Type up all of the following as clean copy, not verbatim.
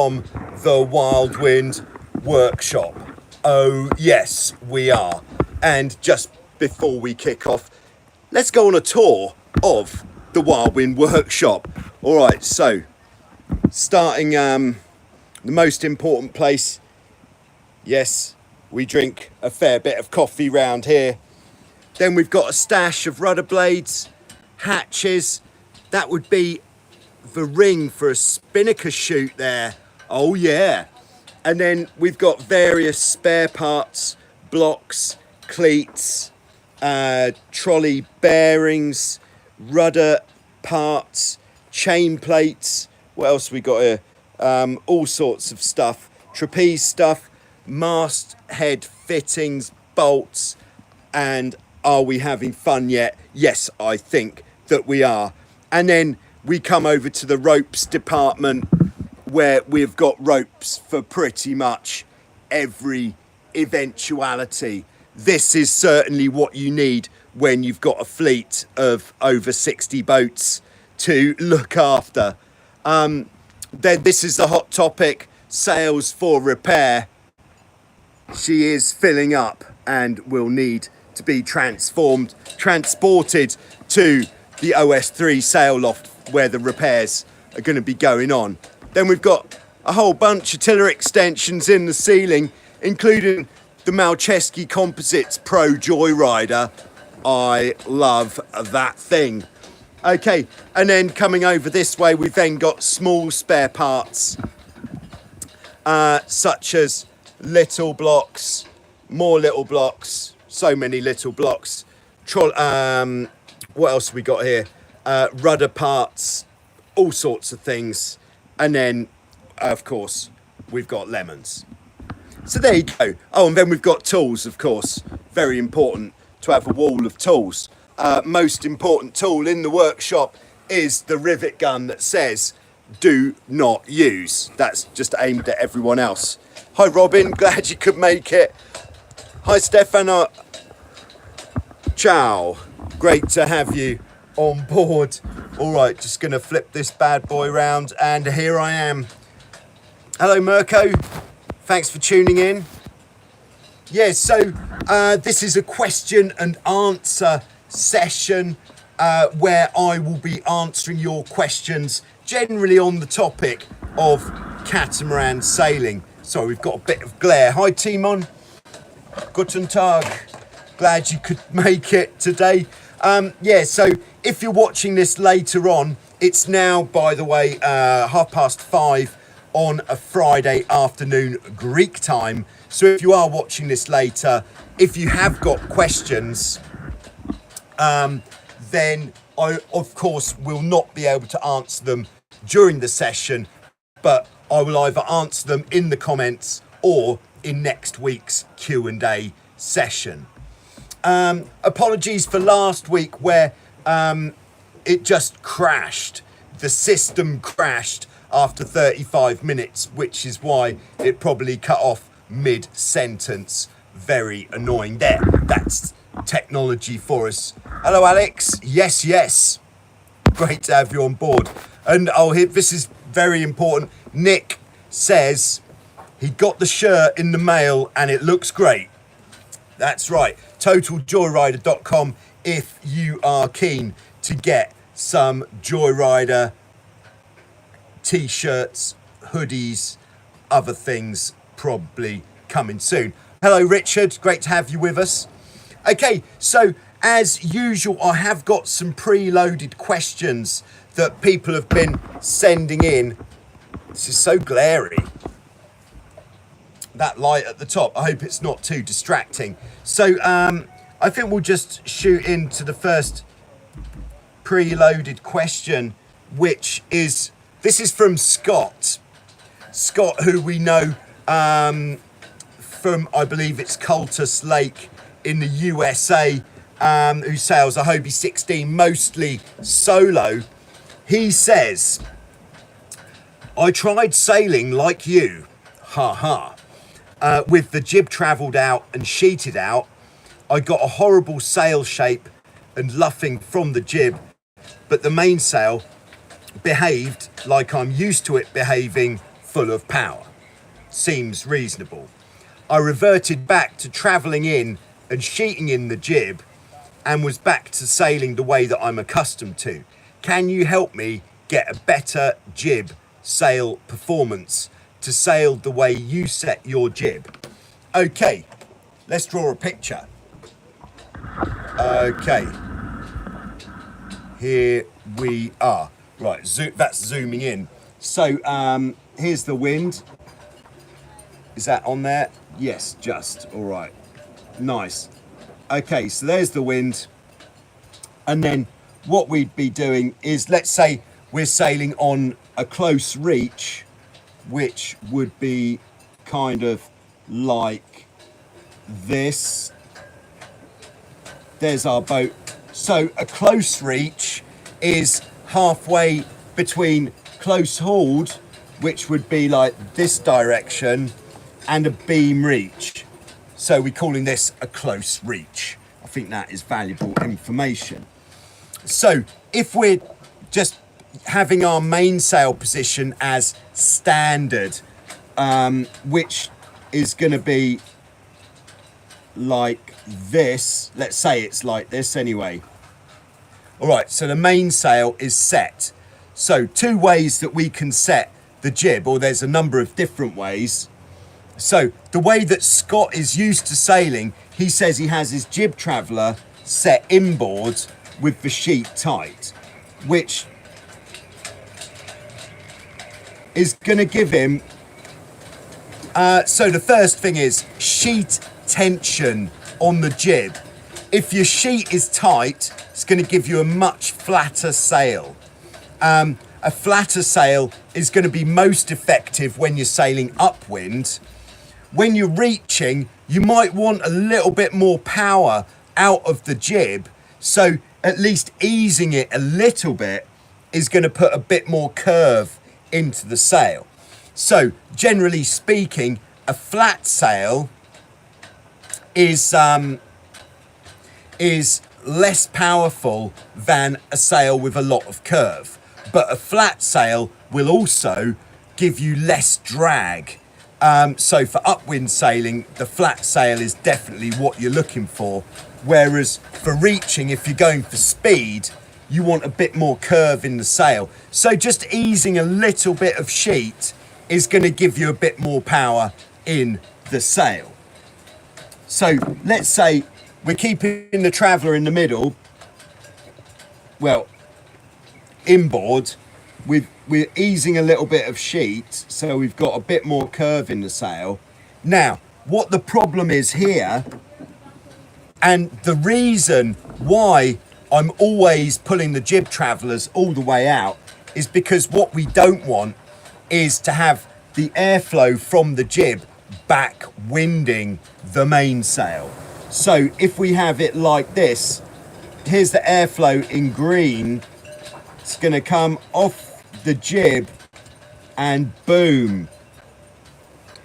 from the Wild Wind workshop. Oh yes, we are. And just before we kick off, let's go on a tour of the Wild Wind workshop. All right, so starting the most important place. Yes, we drink a fair bit of coffee round here. Then we've got a stash of rudder blades, hatches. That would be the ring for a spinnaker chute there. Oh yeah. And then we've got various spare parts, blocks, cleats, trolley bearings, rudder parts, chain plates. What else we got here? All sorts of stuff. Trapeze stuff, mast head fittings, bolts. And are we having fun yet? Yes, I think that we are. And then we come over to the ropes department, where we've got ropes for pretty much every eventuality. This is certainly what you need when you've got a fleet of over 60 boats to look after. Then this is the hot topic, sails for repair. She is filling up and will need to be transported to the OS3 sail loft where the repairs are going to be going on. Then we've got a whole bunch of tiller extensions in the ceiling, including the Malcheski Composites Pro Joyrider. I love that thing. Okay, and then coming over this way, we've then got small spare parts, such as little blocks, more little blocks, so many little blocks. What else have we got here? Rudder parts, all sorts of things. And then, of course, we've got lemons. So there you go. Oh, and then we've got tools, of course. Very important to have a wall of tools. Most important tool in the workshop is the rivet gun that says, do not use. That's just aimed at everyone else. Hi, Robin. Glad you could make it. Hi, Stefano. Ciao. Great to have you on board. All right, just gonna flip this bad boy round, and here I am. Hello, Mirko. Thanks for tuning in. Yeah, so this is a question and answer session where I will be answering your questions, generally on the topic of catamaran sailing. Sorry, we've got a bit of glare. Hi, Timon. Guten Tag. Glad you could make it today. Yeah, so if you're watching this later on, it's now, by the way, 5:30 on a Friday afternoon Greek time. So if you are watching this later, if you have got questions, then I, of course, will not be able to answer them during the session, but I will either answer them in the comments or in next week's Q&A session. Apologies for last week where it just crashed. The system crashed after 35 minutes, which is why it probably cut off mid-sentence. Very annoying there. That's technology for us. Hello, Alex. Yes, yes. Great to have you on board. And this is very important. Nick says he got the shirt in the mail and it looks great. That's right. TotalJoyrider.com if you are keen to get some Joyrider t-shirts, hoodies, other things probably coming soon. Hello, Richard. Great to have you with us. Okay, so as usual, I have got some preloaded questions that people have been sending in. This is so glary. That light at the top. I hope it's not too distracting. So I think we'll just shoot into the first preloaded question, which is, this is from Scott. Scott, who we know from, I believe it's Cultus Lake in the USA, who sails a Hobie 16, mostly solo. He says, I tried sailing like you, with the jib travelled out and sheeted out. I got a horrible sail shape and luffing from the jib, but the mainsail behaved like I'm used to it behaving full of power. Seems reasonable. I reverted back to travelling in and sheeting in the jib and was back to sailing the way that I'm accustomed to. Can you help me get a better jib sail performance to sail the way you set your jib? Okay, let's draw a picture. Okay, here we are. Right, that's zooming in. So here's the wind. Is that on there? Yes, just, all right. Nice. Okay, so there's the wind. And then what we'd be doing is, let's say we're sailing on a close reach, which would be kind of like this. There's our boat. So a close reach is halfway between close hauled, which would be like this direction, and a beam reach. So we're calling this a close reach. I think that is valuable information. So if we're just having our mainsail position as standard, which is going to be like this, let's say it's like this anyway. All right, so the mainsail is set. So two ways that we can set the jib, or there's a number of different ways. So the way that Scott is used to sailing, he says he has his jib traveller set inboard with the sheet tight, which is going to give him, so the first thing is sheet tension on the jib. If your sheet is tight, it's going to give you a much flatter sail. A flatter sail is going to be most effective when you're sailing upwind. When you're reaching, you might want a little bit more power out of the jib, so at least easing it a little bit is going to put a bit more curve into the sail. So generally speaking, a flat sail is less powerful than a sail with a lot of curve, but a flat sail will also give you less drag. So for upwind sailing, the flat sail is definitely what you're looking for. Whereas for reaching, if you're going for speed, you want a bit more curve in the sail. So just easing a little bit of sheet is going to give you a bit more power in the sail. So let's say we're keeping the traveller in the middle, well, inboard, we're easing a little bit of sheet, so we've got a bit more curve in the sail. Now, what the problem is here, and the reason why I'm always pulling the jib travellers all the way out, is because what we don't want is to have the airflow from the jib back winding the mainsail. So if we have it like this, here's the airflow in green, it's going to come off the jib and boom,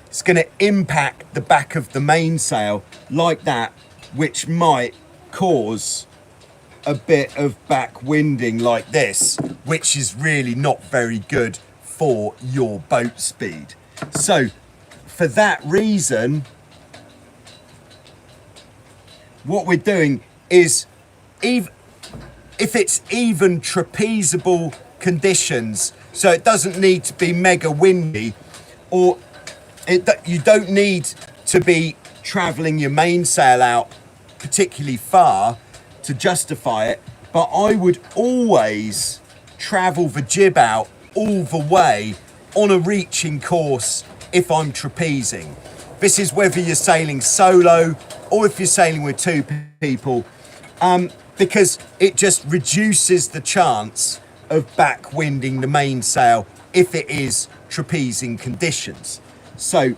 it's going to impact the back of the mainsail like that, which might cause a bit of back winding like this, which is really not very good for your boat speed. So for that reason, what we're doing is, if it's even trapezable conditions, so it doesn't need to be mega windy, or you don't need to be travelling your mainsail out particularly far to justify it, but I would always travel the jib out all the way on a reaching course if I'm trapezing. This is whether you're sailing solo or if you're sailing with two people, because it just reduces the chance of back winding the mainsail if it is trapezing conditions. So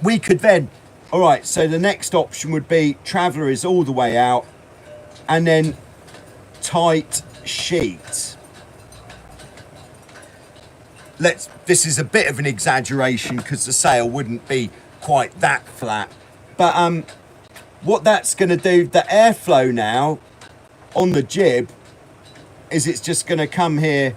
we could then, all right, so the next option would be traveller is all the way out and then tight sheet. This is a bit of an exaggeration because the sail wouldn't be quite that flat, but what that's going to do, the airflow now on the jib, is it's just going to come here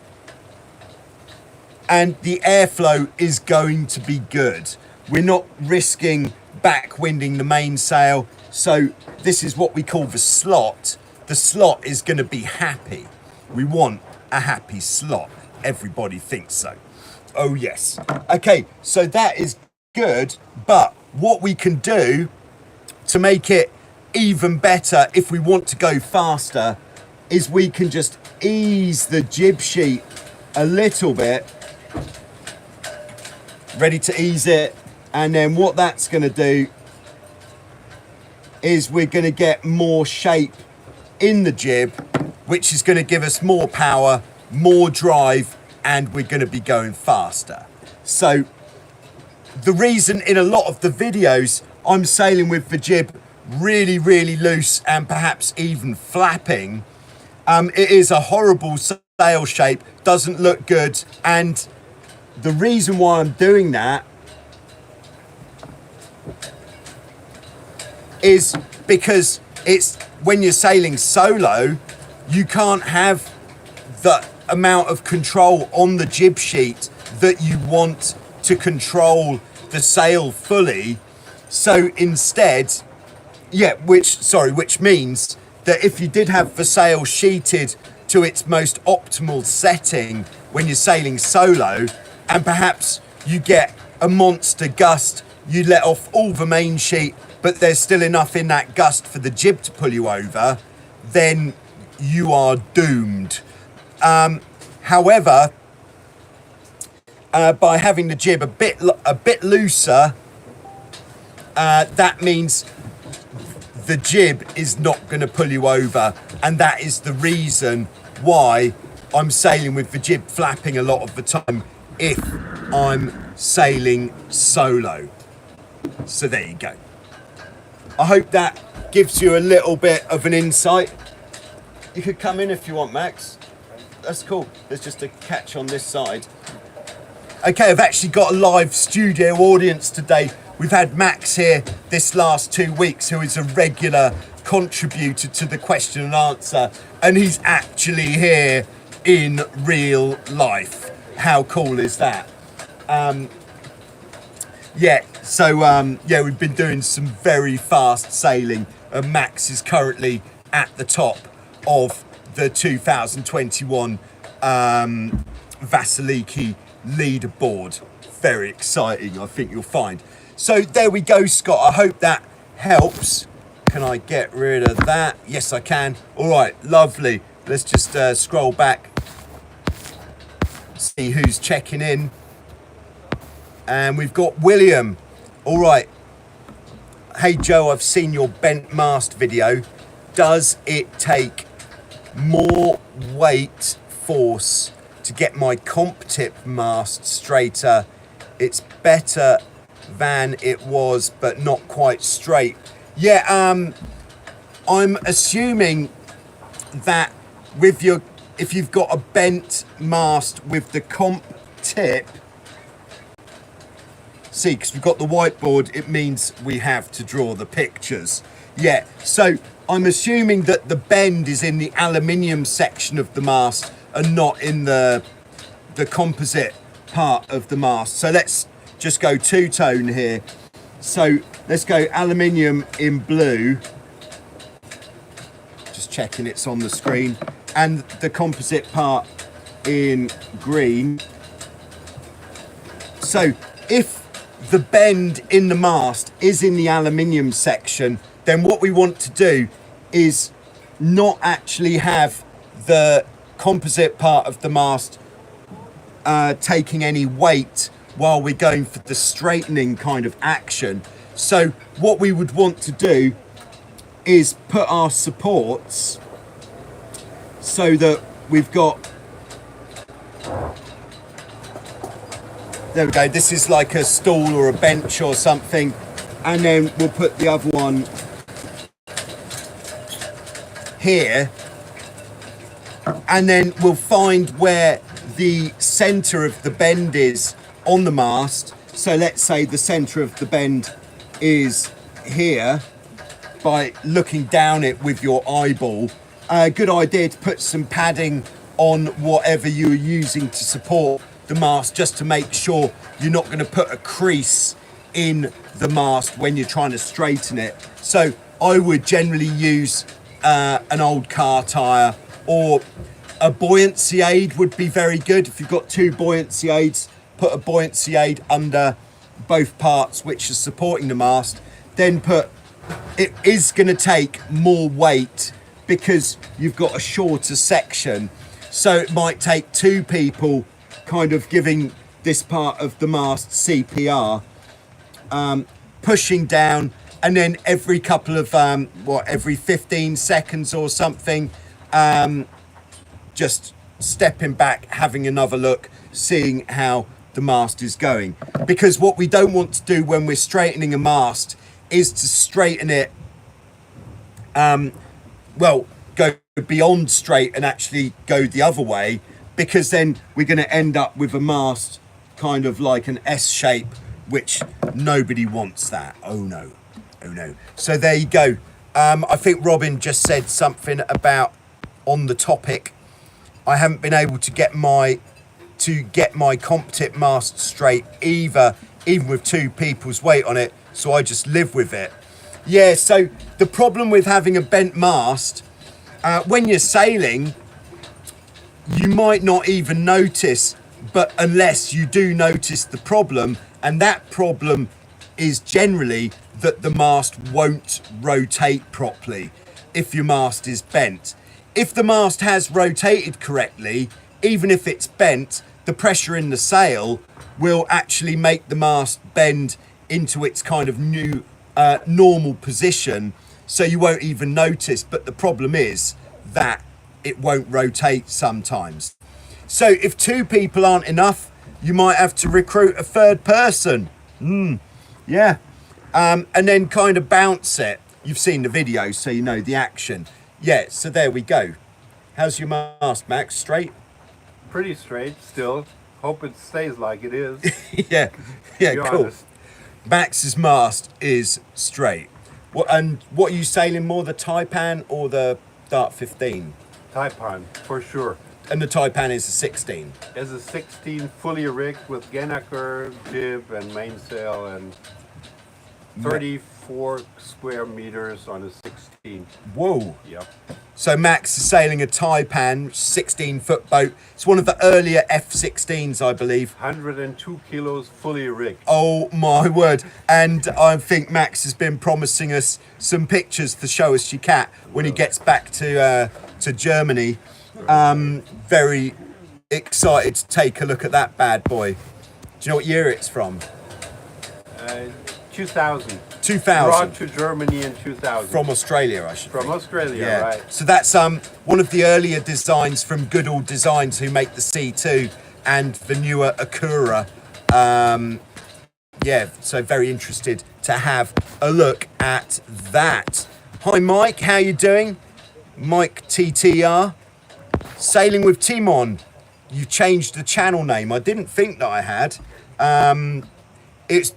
and the airflow is going to be good. We're not risking backwinding the mainsail, so this is what we call the slot. The slot is going to be happy. We want a happy slot. Everybody thinks so. Oh yes. Okay, so that is good, but what we can do to make it even better if we want to go faster is we can just ease the jib sheet a little bit. Ready to ease it, and then what that's going to do is we're going to get more shape in the jib, which is going to give us more power, more drive, and we're going to be going faster. So the reason in a lot of the videos I'm sailing with the jib really, really loose and perhaps even flapping, it is a horrible sail shape, doesn't look good, and the reason why I'm doing that is because it's when you're sailing solo, you can't have the amount of control on the jib sheet that you want to control the sail fully. So instead, which means that if you did have the sail sheeted to its most optimal setting when you're sailing solo, and perhaps you get a monster gust, you let off all the main sheet, but there's still enough in that gust for the jib to pull you over, then you are doomed. However, by having the jib a bit looser, that means the jib is not going to pull you over, and that is the reason why I'm sailing with the jib flapping a lot of the time if I'm sailing solo. So there you go. I hope that gives you a little bit of an insight. You could come in if you want, Max. That's cool. There's just a catch on this side. Okay, I've actually got a live studio audience today. We've had Max here this last 2 weeks, who is a regular contributor to the question and answer, and he's actually here in real life. How cool is that? We've been doing some very fast sailing, and Max is currently at the top of the 2021 Vasiliki leaderboard. Very exciting, I think you'll find. So there we go, Scott. I hope that helps. Can I get rid of that? Yes, I can. All right, lovely. Let's just scroll back, see who's checking in. And we've got William. All right. Hey, Joe, I've seen your bent mast video. Does it take more weight force to get my comp tip mast straighter? It's better than it was, but not quite straight. Yeah, I'm assuming that if you've got a bent mast with the comp tip, see, because we've got the whiteboard, it means we have to draw the pictures. Yeah, so I'm assuming that the bend is in the aluminium section of the mast and not in the composite part of the mast. So let's just go two-tone here. So let's go aluminium in blue. Just checking it's on the screen. And the composite part in green. So if the bend in the mast is in the aluminium section, then what we want to do is not actually have the composite part of the mast taking any weight while we're going for the straightening kind of action. So what we would want to do is put our supports so that we've got, there we go, this is like a stool or a bench or something, and then we'll put the other one here, and then we'll find where the center of the bend is on the mast. So let's say the center of the bend is here, by looking down it with your eyeball. A good idea to put some padding on whatever you're using to support the mast just to make sure you're not going to put a crease in the mast when you're trying to straighten it. So I would generally use an old car tyre, or a buoyancy aid would be very good. If you've got two buoyancy aids, put a buoyancy aid under both parts which are supporting the mast. Then it is going to take more weight because you've got a shorter section. So it might take two people kind of giving this part of the mast CPR, pushing down, and then every couple of, every 15 seconds or something, just stepping back, having another look, seeing how the mast is going. Because what we don't want to do when we're straightening a mast is to straighten it, go beyond straight and actually go the other way, because then we're going to end up with a mast kind of like an S shape, which nobody wants that. Oh no, oh no. So there you go. I think Robin just said something about on the topic. I haven't been able to get my comp tip mast straight either, even with two people's weight on it, so I just live with it. Yeah, so the problem with having a bent mast, when you're sailing, you might not even notice, but unless you do notice the problem, and that problem is generally that the mast won't rotate properly if your mast is bent. If the mast has rotated correctly, even if it's bent, the pressure in the sail will actually make the mast bend into its kind of new normal position, so you won't even notice. But the problem is that it won't rotate sometimes. So if two people aren't enough, you might have to recruit a third person. Yeah. And then kind of bounce it. You've seen the video, so you know the action. Yeah, so there we go. How's your mast, Max? Straight? Pretty straight still. Hope it stays like it is. Yeah, cool. Honest. Max's mast is straight. What are you sailing more, the Taipan or the Dart 15? Taipan, for sure. And the Taipan is a 16? It's a 16 fully rigged with Gennaker, jib and mainsail, and 34 square meters on a 16. Whoa. Yep. So Max is sailing a Taipan 16-foot boat. It's one of the earlier F-16s, I believe. 102 kilos fully rigged. Oh my word. And I think Max has been promising us some pictures to show us your cat when he gets back to Germany. Very excited to take a look at that bad boy. Do you know what year it's from? 2000. 2000. Brought to Germany in 2000. From Australia, I should From think. Australia, yeah. right. So that's one of the earlier designs from Goodall Designs, who make the C2 and the newer Akura. Yeah, so very interested to have a look at that. Hi Mike, how you doing? Mike TTR. Sailing with Timon. You changed the channel name. I didn't think that I had. It's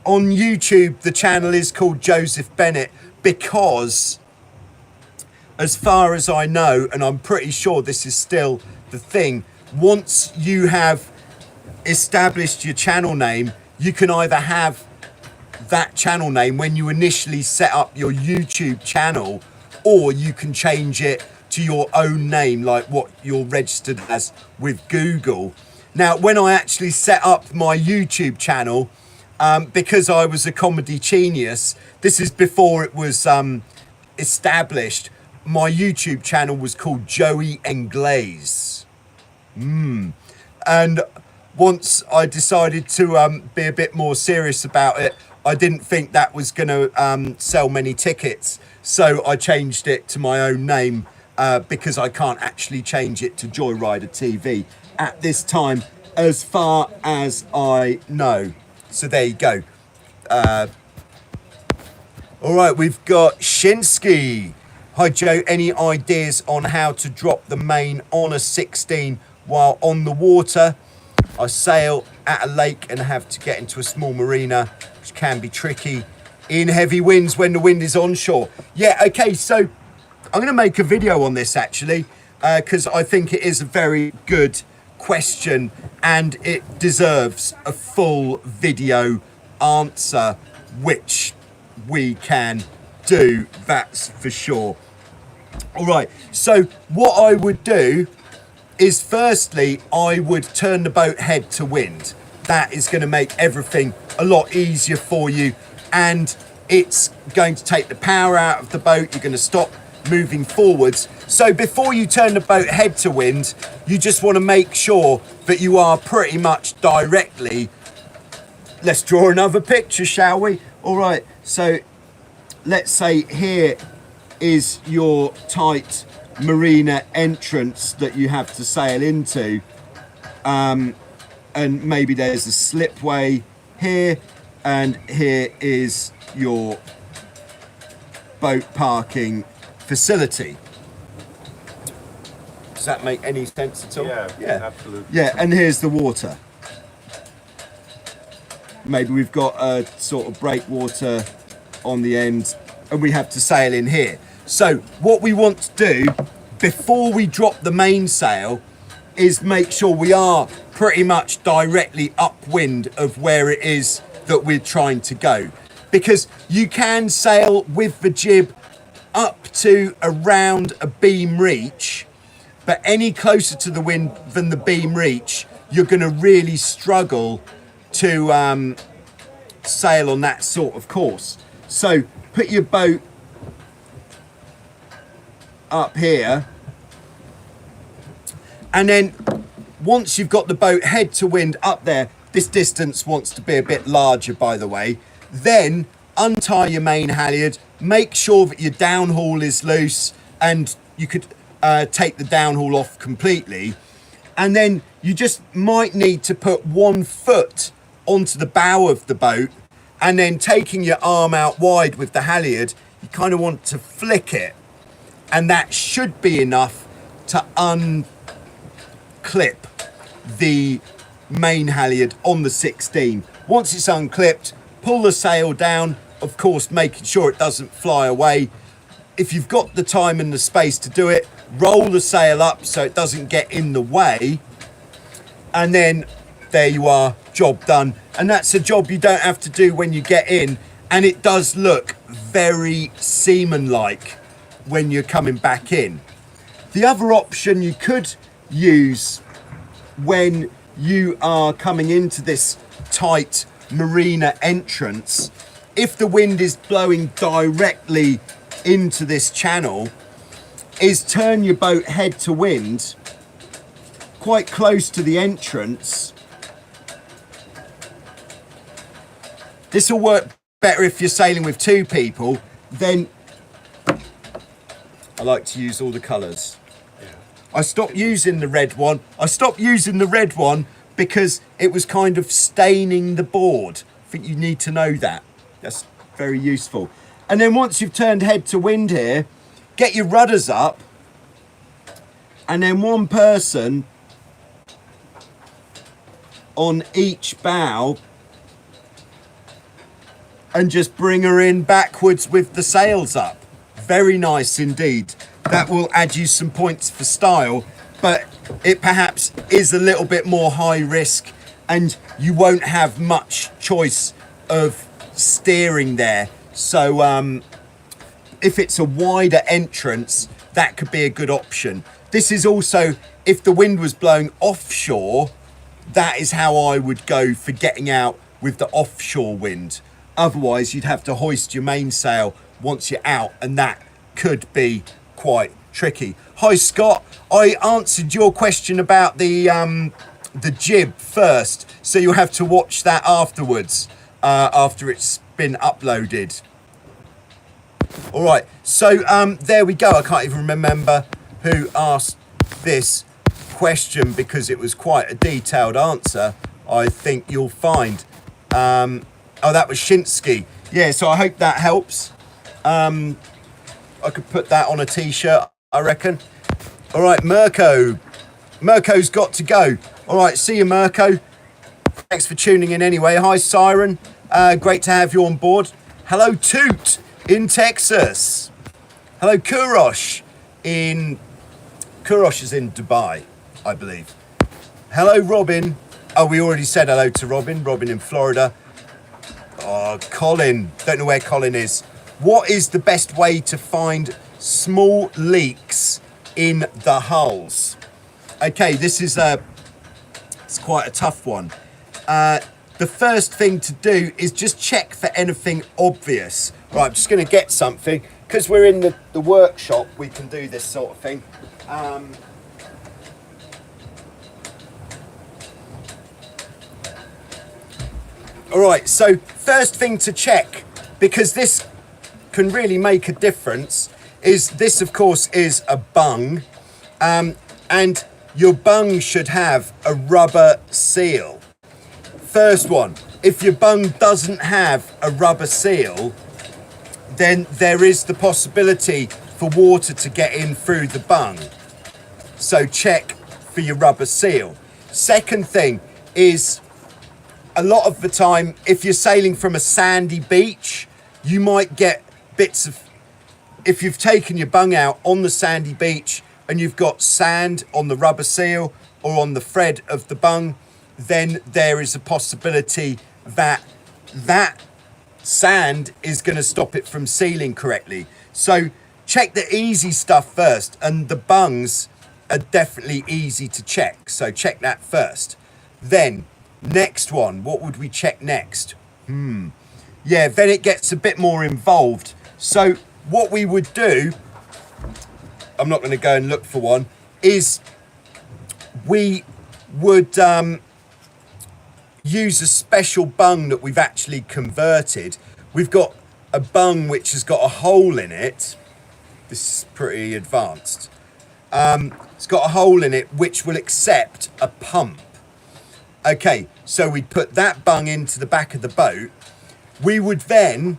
on YouTube, the channel is called Joseph Bennett because, as far as I know, and I'm pretty sure this is still the thing, once you have established your channel name, you can either have that channel name when you initially set up your YouTube channel, or you can change it to your own name, like what you're registered as with Google. Now, when I actually set up my YouTube channel, because I was a comedy genius, this is before it was established, my YouTube channel was called Joey Englaze. And once I decided to be a bit more serious about it, I didn't think that was going to sell many tickets. So I changed it to my own name because I can't actually change it to Joyrider TV at this time, as far as I know. So there you go. All right, we've got Shinsky. Hi Joe, any ideas on how to drop the main on a 16 while on the water? I sail at a lake and have to get into a small marina, which can be tricky in heavy winds when the wind is onshore. Yeah, okay, so I'm going to make a video on this actually, because I think it is a very good question, and it deserves a full video answer, which we can do, that's for sure. All right, so what I would do is firstly, I would turn the boat head to wind. That is going to make everything a lot easier for you, and it's going to take the power out of the boat. You're going to stop moving forwards. So before you turn the boat head to wind, you just want to make sure that you are pretty much directly. Let's draw another picture, shall we? All right, so let's say here is your tight marina entrance that you have to sail into, and maybe there's a slipway here, and here is your boat parking facility. Does that make any sense at all? Yeah, absolutely. Yeah, and here's the water. Maybe we've got a sort of breakwater on the end, and we have to sail in here. So what we want to do before we drop the mainsail is make sure we are pretty much directly upwind of where it is that we're trying to go, because you can sail with the jib up to around a beam reach, but any closer to the wind than the beam reach, you're going to really struggle to sail on that sort of course. So put your boat up here, and then once you've got the boat head to wind up there, this distance wants to be a bit larger, by the way, then untie your main halyard, make sure that your downhaul is loose, and you could take the downhaul off completely, and then you just might need to put 1 foot onto the bow of the boat, and then taking your arm out wide with the halyard, you kind of want to flick it, and that should be enough to unclip the main halyard on the 16. Once it's unclipped, pull the sail down, of course making sure it doesn't fly away. If you've got the time and the space to do it, roll the sail up so it doesn't get in the way, and then there you are, job done. And that's a job you don't have to do when you get in, and it does look very seaman-like when you're coming back in. The other option you could use when you are coming into this tight marina entrance, if the wind is blowing directly into this channel, is turn your boat head to wind quite close to the entrance. This will work better if you're sailing with 2 people. Then I like to use all the colours. I stopped using the red one. I stopped using the red one because it was kind of staining the board. I think you need to know that. That's very useful. And then once you've turned head to wind here, get your rudders up, and then 1 person on each bow, and just bring her in backwards with the sails up. Very nice indeed. That will add you some points for style, but it perhaps is a little bit more high risk, and you won't have much choice of steering there. So if it's a wider entrance, that could be a good option. This is also, if the wind was blowing offshore, that is how I would go for getting out with the offshore wind. Otherwise, you'd have to hoist your mainsail once you're out, and that could be quite tricky. Hi, Scott. I answered your question about the jib first, so you'll have to watch that afterwards, after it's been uploaded. All right, so there we go. I can't even remember who asked this question because it was quite a detailed answer. I think you'll find. Oh, that was Shinsky. Yeah, so I hope that helps. I could put that on a t-shirt, I reckon. All right, Mirko. Mirko's got to go. All right, see you, Mirko. Thanks for tuning in anyway. Hi, Siren. Great to have you on board. Hello, Toot in Texas. Hello, Kurosh is in Dubai, I believe. Hello, Robin. Oh, we already said hello to Robin. Robin in Florida. Oh, Colin. Don't know where Colin is. What is the best way to find small leaks in the hulls? Okay, this is it's quite a tough one. The first thing to do is just check for anything obvious. Right, I'm just going to get something. Because we're in the workshop, we can do this sort of thing. All right, so first thing to check, because this can really make a difference, is this, of course, is a bung. And your bung should have a rubber seal. First one, if your bung doesn't have a rubber seal, then there is the possibility for water to get in through the bung. So check for your rubber seal. Second thing is, a lot of the time, if you're sailing from a sandy beach, you might get bits of, if you've taken your bung out on the sandy beach and you've got sand on the rubber seal or on the thread of the bung, then there is a possibility that that sand is going to stop it from sealing correctly. So check the easy stuff first, and the bungs are definitely easy to check. So check that first. Then next one, what would we check next? Yeah, then it gets a bit more involved. So what we would do, I'm not going to go and look for one, is we would use a special bung that we've actually converted. We've got a bung which has got a hole in it. This is pretty advanced. It's got a hole in it which will accept a pump. Okay, so we put that bung into the back of the boat. We would then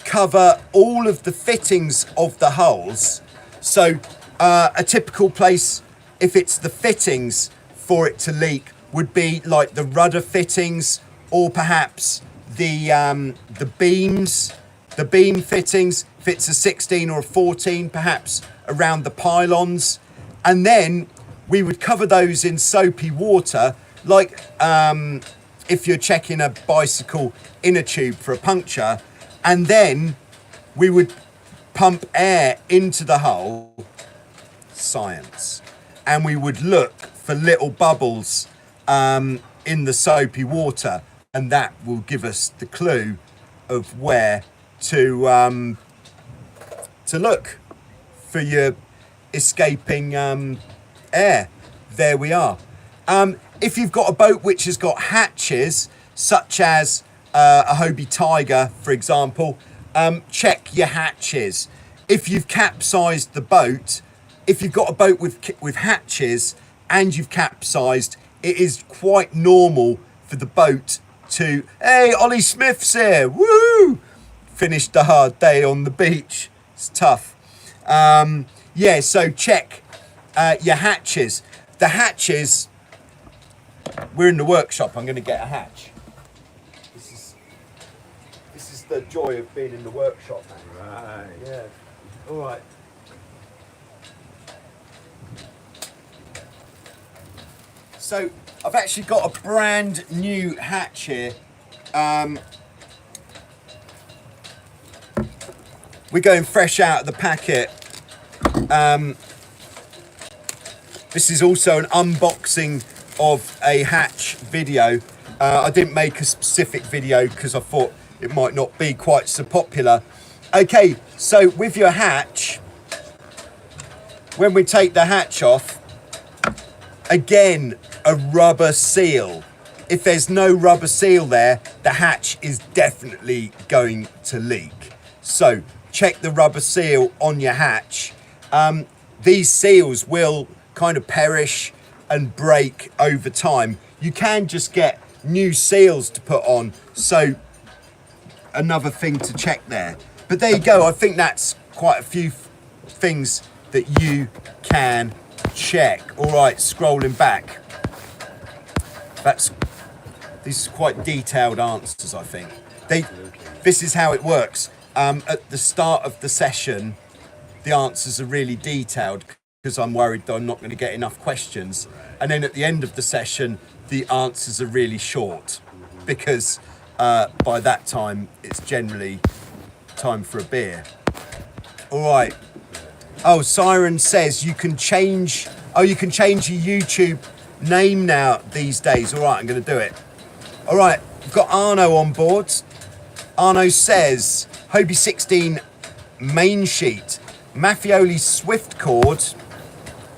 cover all of the fittings of the hulls. So a typical place, if it's the fittings for it to leak, would be like the rudder fittings, or perhaps the beams, the beam fittings. If it's a 16 or a 14, perhaps around the pylons. And then we would cover those in soapy water, like if you're checking a bicycle inner tube for a puncture. And then we would pump air into the hull, science, and we would look for little bubbles in the soapy water, and that will give us the clue of where to look for your escaping air. There we are. If you've got a boat which has got hatches, such as a Hobie Tiger, for example, check your hatches. If you've capsized the boat, if you've got a boat with hatches and you've capsized, it is quite normal for the boat to, hey, Ollie Smith's here, woo! Finished a hard day on the beach. It's tough. Yeah, so check your hatches. The hatches, we're in the workshop. I'm going to get a hatch. This is the joy of being in the workshop, man. Right. Yeah. All right. So I've actually got a brand new hatch here. We're going fresh out of the packet. This is also an unboxing of a hatch video. I didn't make a specific video because I thought it might not be quite so popular. Okay, so with your hatch, when we take the hatch off, again, a rubber seal. If there's no rubber seal there, the hatch is definitely going to leak. So check the rubber seal on your hatch. These seals will kind of perish and break over time. You can just get new seals to put on. So another thing to check there. But there you go. I think that's quite a few things that you can check. All right, scrolling back. These are quite detailed answers, I think. This is how it works. At the start of the session, the answers are really detailed because I'm worried that I'm not going to get enough questions. And then at the end of the session, the answers are really short because by that time, it's generally time for a beer. All right. Oh, Siren says you can change your YouTube name now these days. All right, I'm going to do it. All right, we've got Arno on board. Arno says, Hobie 16 mainsheet, Mafioli swift cord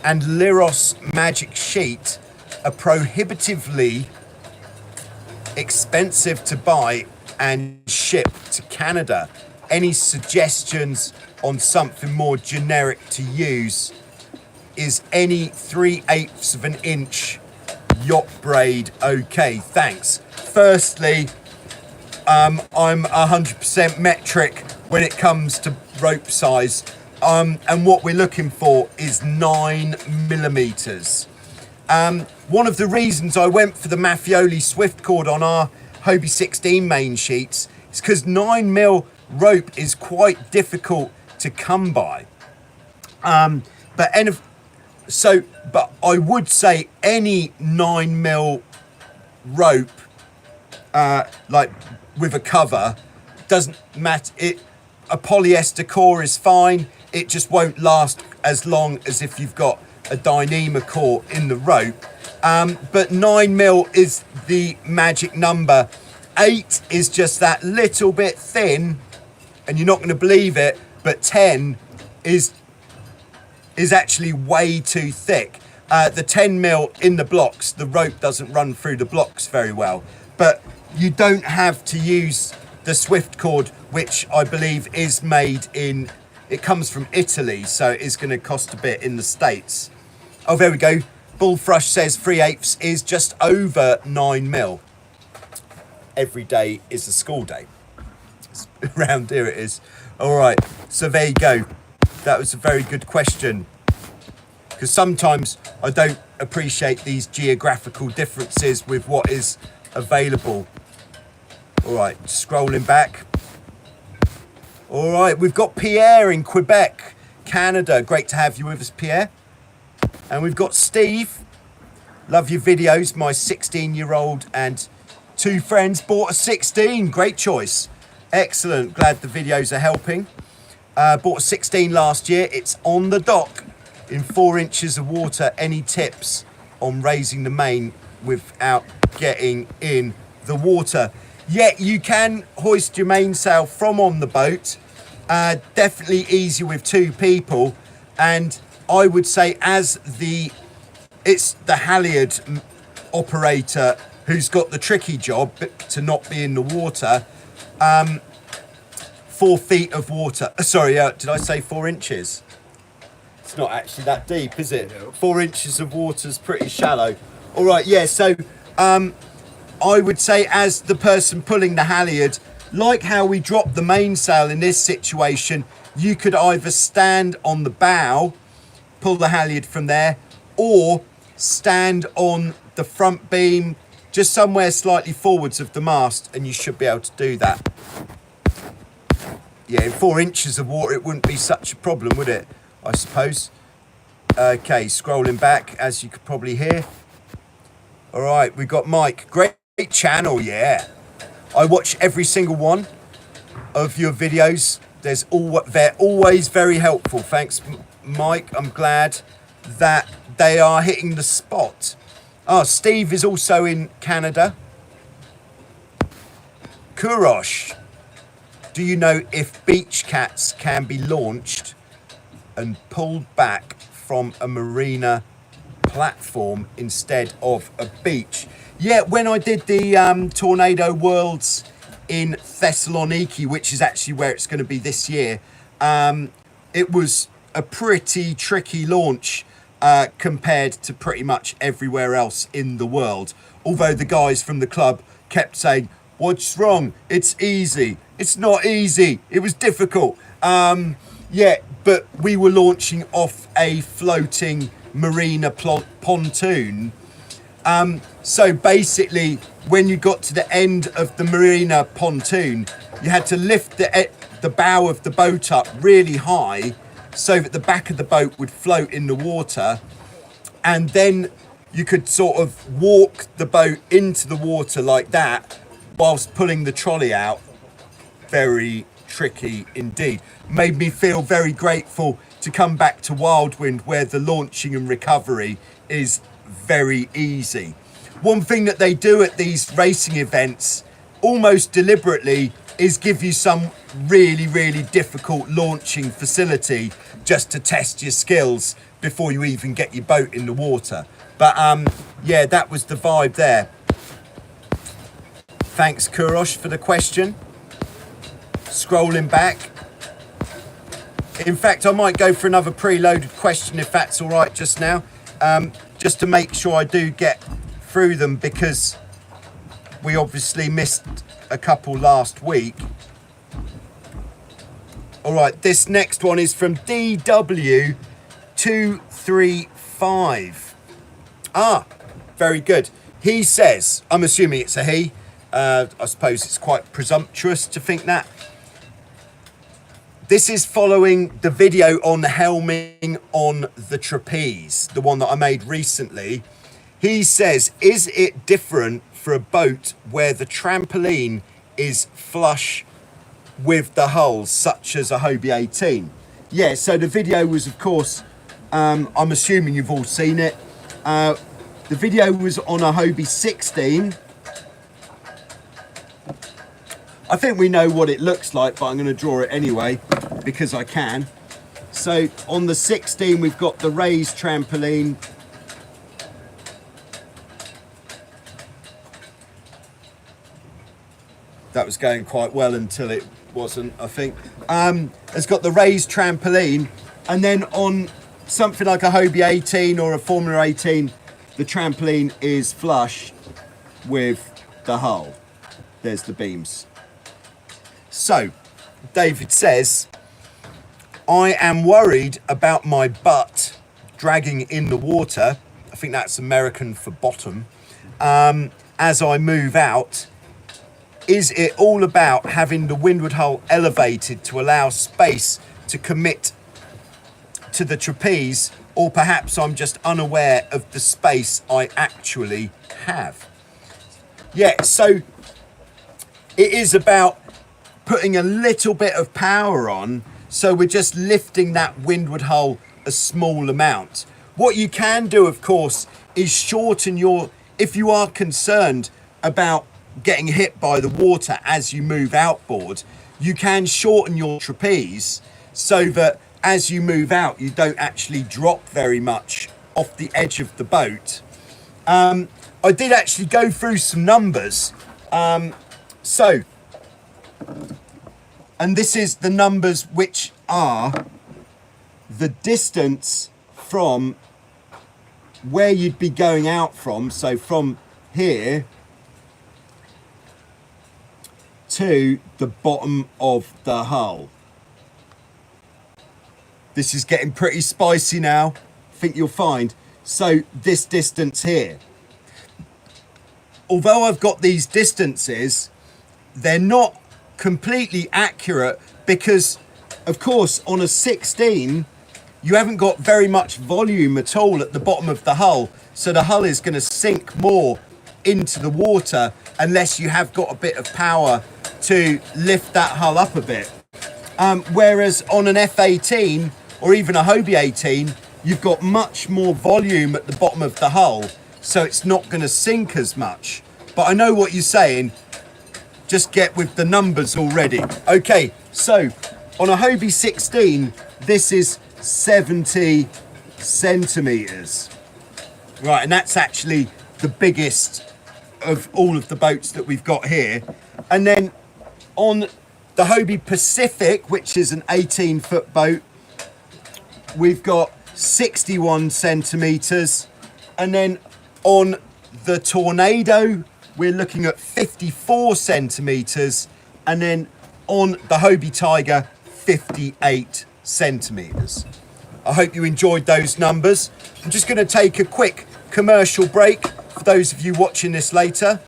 and Liros magic sheet are prohibitively expensive to buy and ship to Canada. Any suggestions on something more generic to use? Is any 3/8 of an inch yacht braid okay? Thanks. Firstly, I'm 100% metric when it comes to rope size. And what we're looking for is 9mm. One of the reasons I went for the Mafioli Swift cord on our Hobie 16 main sheets is because 9mm rope is quite difficult to come by. But I would say any 9mm rope, like with a cover, doesn't matter. A polyester core is fine. It just won't last as long as if you've got a Dyneema core in the rope. But 9mm is the magic number. 8 is just that little bit thin, and you're not going to believe it, but 10 is actually way too thick. The 10mm in the blocks, the rope doesn't run through the blocks very well. But you don't have to use the Swift cord, which I believe is made in, it comes from Italy, so it is going to cost a bit in the States. Oh, there we go. Bullthrush says 3/8 is just over 9mm. Every day is a school day. Around here it is. All right, so there you go. That was a very good question. Because sometimes I don't appreciate these geographical differences with what is available. All right, scrolling back. All right, we've got Pierre in Quebec, Canada. Great to have you with us, Pierre. And we've got Steve. Love your videos. My 16-year-old and 2 friends bought a 16. Great choice. Excellent. Glad the videos are helping. Bought a 16 last year. It's on the dock in 4 inches of water. Any tips on raising the main without getting in the water? Yeah, you can hoist your mainsail from on the boat. Definitely easier with 2 people. And I would say it's the halyard operator who's got the tricky job to not be in the water. 4 feet of water. Sorry, did I say 4 inches? It's not actually that deep, is it? 4 inches of water's pretty shallow. All right, yeah, so I would say as the person pulling the halyard, like how we dropped the mainsail in this situation, you could either stand on the bow, pull the halyard from there, or stand on the front beam, just somewhere slightly forwards of the mast, and you should be able to do that. Yeah, in 4 inches of water, it wouldn't be such a problem, would it? I suppose. Okay, scrolling back, as you could probably hear. All right, we've got Mike. Great channel, yeah. I watch every single one of your videos. They're always very helpful. Thanks, Mike. I'm glad that they are hitting the spot. Oh, Steve is also in Canada. Kurosh, do you know if beach cats can be launched and pulled back from a marina platform instead of a beach? Yeah, when I did the Tornado Worlds in Thessaloniki, which is actually where it's going to be this year, it was a pretty tricky launch compared to pretty much everywhere else in the world. Although the guys from the club kept saying, "What's wrong? It's easy." It's not easy. It was difficult. Yeah, but we were launching off a floating marina pontoon. So basically, when you got to the end of the marina pontoon, you had to lift the bow of the boat up really high so that the back of the boat would float in the water, and then you could sort of walk the boat into the water like that whilst pulling the trolley out. Very tricky indeed. Made me feel very grateful to come back to Wildwind, where the launching and recovery is very easy. One thing that they do at these racing events, almost deliberately, is give you some really difficult launching facility just to test your skills before you even get your boat in the water. But yeah, that was the vibe there. Thanks, Kurosh, for the question. Scrolling back. In fact, I might go for another preloaded question if that's all right just now, just to make sure I do get through them, because we obviously missed a couple last week. All right, this next one is from DW235. Ah, very good. He says, I'm assuming it's a he. I suppose it's quite presumptuous to think that. This is following the video on helming on the trapeze, the one that I made recently. He says, is it different for a boat where the trampoline is flush with the hull, such as a Hobie 18? Yeah, so the video was, of course, I'm assuming you've all seen it. The video was on a Hobie 16. I think we know what it looks like, but I'm going to draw it anyway, because I can. So on the 16, we've got the raised trampoline. That was going quite well until it wasn't, I think. It's got the raised trampoline, and then on something like a Hobie 18 or a Formula 18, the trampoline is flush with the hull. There's the beams. So, David says, I am worried about my butt dragging in the water. I think that's American for bottom. As I move out. Is it all about having the windward hull elevated to allow space to commit to the trapeze, or perhaps I'm just unaware of the space I actually have? Yeah, so it is about putting a little bit of power on, so we're just lifting that windward hull a small amount. What you can do, of course, is shorten your, if you are concerned about getting hit by the water as you move outboard, you can shorten your trapeze so that as you move out, you don't actually drop very much off the edge of the boat. I did actually go through some numbers. And this is the numbers which are the distance from where you'd be going out from. So from here to the bottom of the hull. This is getting pretty spicy now, I think you'll find. So this distance here. Although I've got these distances, they're not completely accurate, because of course on a 16 you haven't got very much volume at all at the bottom of the hull, so the hull is going to sink more into the water unless you have got a bit of power to lift that hull up a bit. Whereas on an F18 or even a Hobie 18, you've got much more volume at the bottom of the hull, so it's not going to sink as much. But I know what you're saying. Just get with the numbers already. Okay, so on a Hobie 16, this is 70 centimeters. Right, and that's actually the biggest of all of the boats that we've got here. And then on the Hobie Pacific, which is an 18-foot boat, we've got 61 centimeters. And then on the Tornado, we're looking at 54 centimeters. And then on the Hobie Tiger, 58 centimeters. I hope you enjoyed those numbers. I'm just going to take a quick commercial break for those of you watching this later.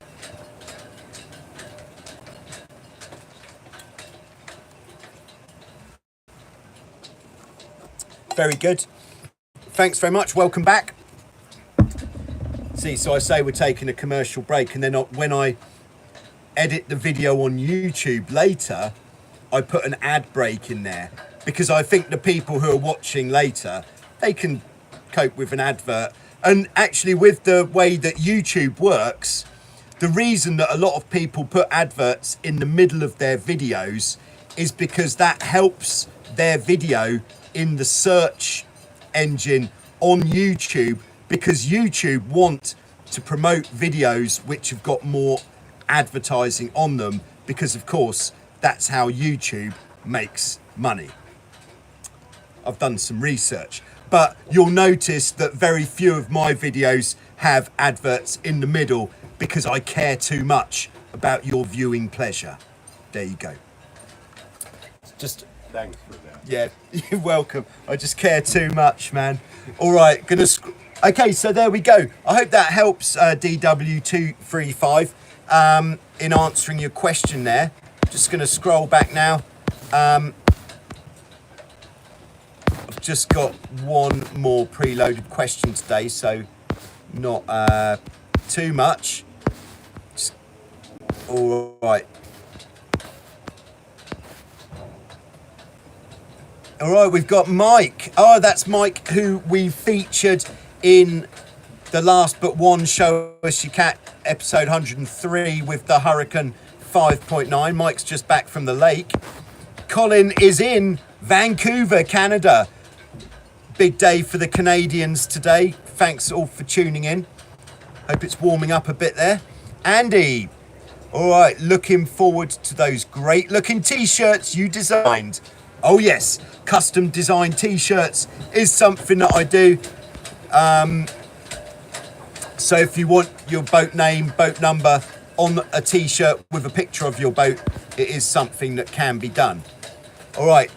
Very good. Thanks very much. Welcome back. See, so I say we're taking a commercial break, and then when I edit the video on YouTube later, I put an ad break in there, because I think the people who are watching later, they can cope with an advert. And actually, with the way that YouTube works, the reason that a lot of people put adverts in the middle of their videos is because that helps their video in the search engine on YouTube, because YouTube want to promote videos which have got more advertising on them, because of course that's how YouTube makes money. I've done some research, but you'll notice that very few of my videos have adverts in the middle, because I care too much about your viewing pleasure. There you go. Just Thanks for that. yeah, you're welcome. I just care too much, man. All right, okay, so there we go. I hope that helps, DW235, in answering your question there. Just gonna scroll back now. I've just got one more preloaded question today, so not too much. All right. All right, we've got Mike. Oh, that's Mike, who we featured in the last but one Show Us Your Cat, episode 103, with the Hurricane 5.9. Mike's just back from the lake. Colin is in Vancouver, Canada. Big day for the Canadians today. Thanks all for tuning in. Hope it's warming up a bit there. Andy. All right, looking forward to those great looking t-shirts you designed. Oh yes, custom designed t-shirts is something that I do. So if you want your boat name, boat number on a t-shirt with a picture of your boat, it is something that can be done. All right,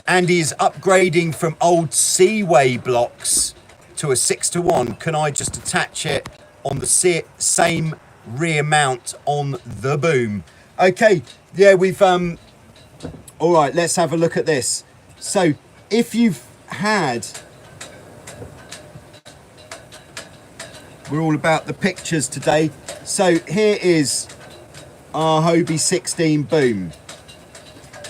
Andy is upgrading from old Seaway blocks to a 6-to-1. Can I just attach it on the same rear mount on the boom? Okay, yeah, we've all right, let's have a look at this. So if you've had, we're all about the pictures today. So here is our Hobie 16 boom.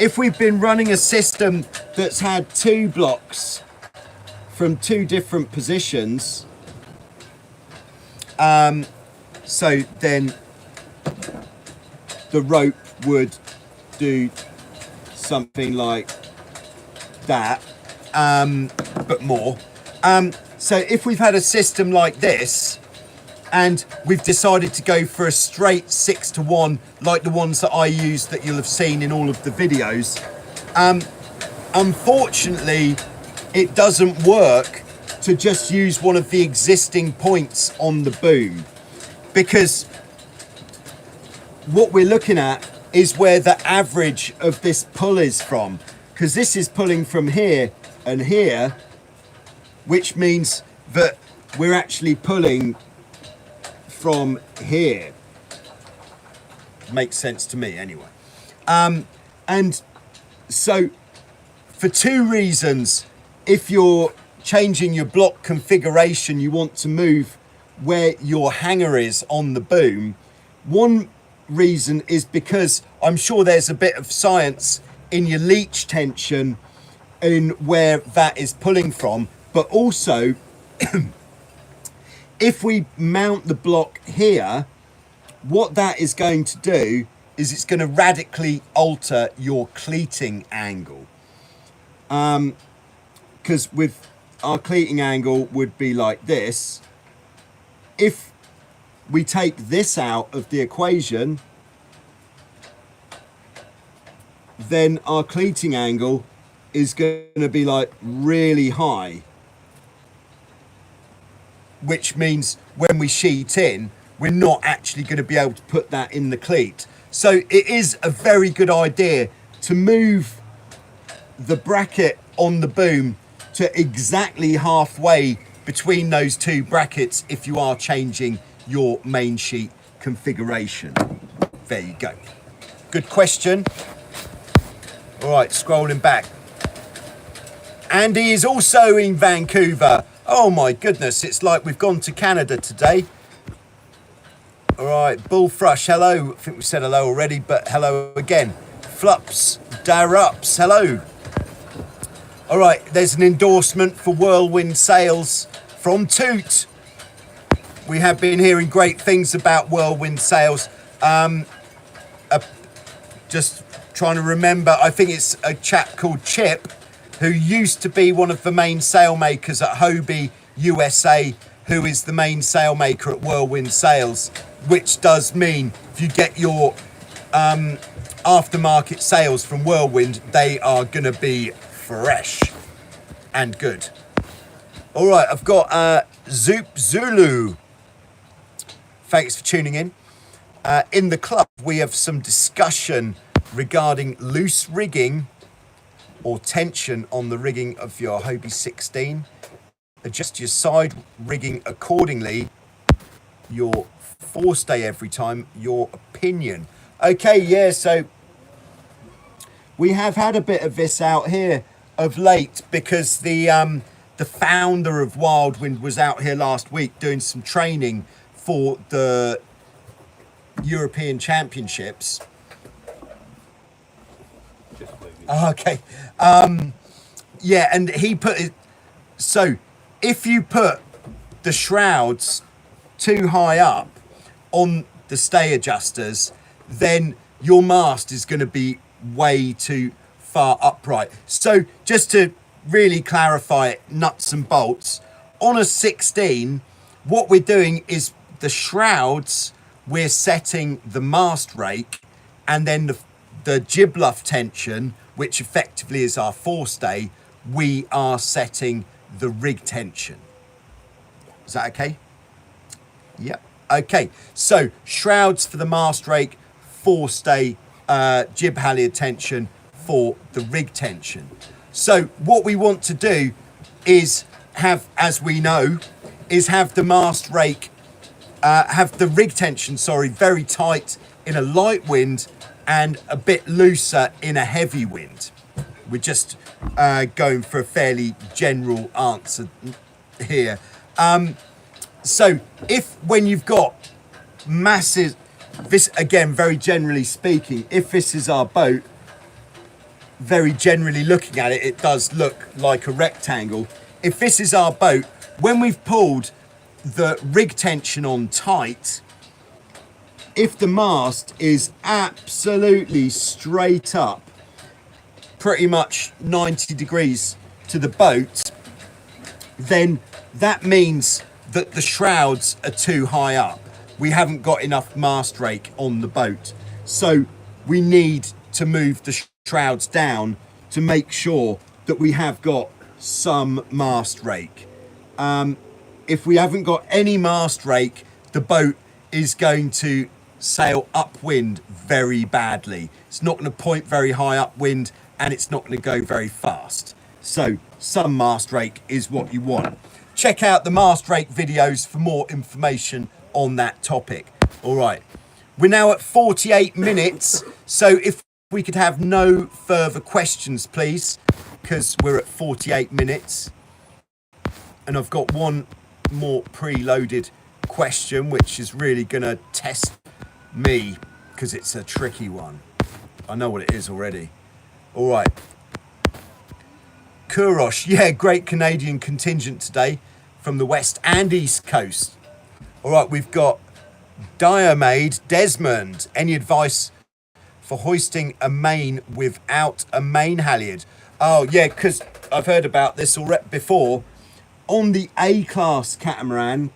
If we've been running a system that's had two blocks from two different positions, so then the rope would do something like that, but more. So if we've had a system like this, and we've decided to go for a straight 6-to-1, like the ones that I use that you'll have seen in all of the videos, unfortunately, it doesn't work to just use one of the existing points on the boom, because what we're looking at is where the average of this pull is from, because this is pulling from here and here, which means that we're actually pulling from here. Makes sense to me anyway. And so for two reasons, if you're changing your block configuration, you want to move where your hanger is on the boom. One reason is because I'm sure there's a bit of science in your leech tension in where that is pulling from, but also if we mount the block here, what that is going to do is it's going to radically alter your cleating angle, because with our cleating angle would be like this. If we take this out of the equation, then our cleating angle is going to be like really high, which means when we sheet in, we're not actually going to be able to put that in the cleat. So it is a very good idea to move the bracket on the boom to exactly halfway between those two brackets if you are changing your main sheet configuration. There you go. Good question. All right, scrolling back. Andy is also in Vancouver. Oh my goodness, it's like we've gone to Canada today. All right, Bullfrush, hello. I think we said hello already, but hello again. Flups, Darups, hello. All right, there's an endorsement for Whirlwind Sails from Toot. We have been hearing great things about Whirlwind Sails. Just trying to remember, I think it's a chap called Chip, who used to be one of the main sail makers at Hobie, USA, who is the main sail maker at Whirlwind Sails, which does mean if you get your aftermarket sails from Whirlwind, they are going to be fresh and good. All right, I've got Zoop Zulu. Thanks for tuning in. In the club, we have some discussion regarding loose rigging or tension on the rigging of your Hobie 16. Adjust your side rigging accordingly. Your forestay every time. Your opinion. Okay, yeah, so we have had a bit of this out here of late because the founder of Wildwind was out here last week doing some training for the European Championships. Okay. Yeah, and he put it, so if you put the shrouds too high up on the stay adjusters, then your mast is going to be way too far upright. So just to really clarify it, nuts and bolts, on a 16, what we're doing is the shrouds, we're setting the mast rake, and then the jib luff tension, which effectively is our forestay, we are setting the rig tension. Is that okay? Yep. Okay, so shrouds for the mast rake, forestay, jib halyard tension for the rig tension. So what we want to do is have, as we know, is have the mast rake, have the rig tension, sorry, very tight in a light wind and a bit looser in a heavy wind. We're just going for a fairly general answer here. So if when you've got massive, this again, very generally speaking, if this is our boat, very generally looking at it, it does look like a rectangle. If this is our boat, when we've pulled the rig tension on tight, if the mast is absolutely straight up, pretty much 90 degrees to the boat, then that means that the shrouds are too high up. We haven't got enough mast rake on the boat. So we need to move the shrouds down to make sure that we have got some mast rake. If we haven't got any mast rake, the boat is going to sail upwind very badly. It's not going to point very high upwind, and it's not going to go very fast. So some mast rake is what you want. Check out the mast rake videos for more information on that topic. All right, we're now at 48 minutes. So if we could have no further questions, please, because we're at 48 minutes. And I've got one more preloaded question, which is really going to test me because it's a tricky one. I know what it is already. All right. Kurosh, yeah, great Canadian contingent today from the west and east coast. All right, we've got Diomade Desmond. Any advice for hoisting a main without a main halyard? Oh, yeah, because I've heard about this already before. On the A-class catamaran,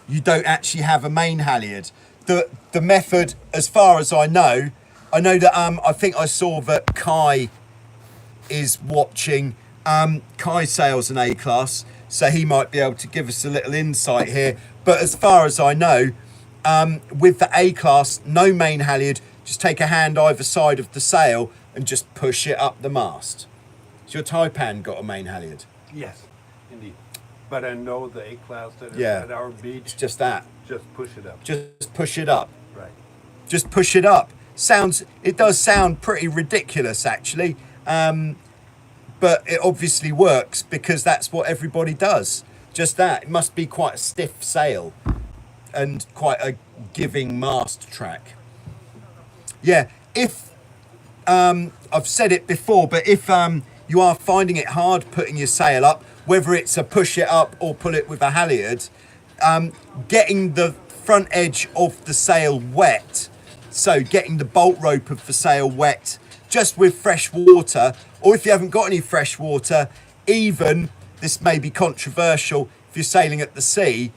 you don't actually have a main halyard. The method, as far as I know that I think I saw that Kai is watching. Kai sails an A-class, so he might be able to give us a little insight here. But as far as I know, with the A-class, no main halyard, just take a hand either side of the sail and just push it up the mast. Has your Taipan got a main halyard? Yes, indeed. But I know the A-class that is Yeah. at our beach. It's just that. Just push it up. Just push it up. Right. Just push it up. It does sound pretty ridiculous, actually. but it obviously works because that's what everybody does. Just that. It must be quite a stiff sail and quite a giving mast track. Yeah, if I've said it before, but if you are finding it hard putting your sail up, whether it's a push it up or pull it with a halyard, getting the front edge of the sail wet, so getting the bolt rope of the sail wet just with fresh water, or if you haven't got any fresh water, even, this may be controversial, if you're sailing at the sea,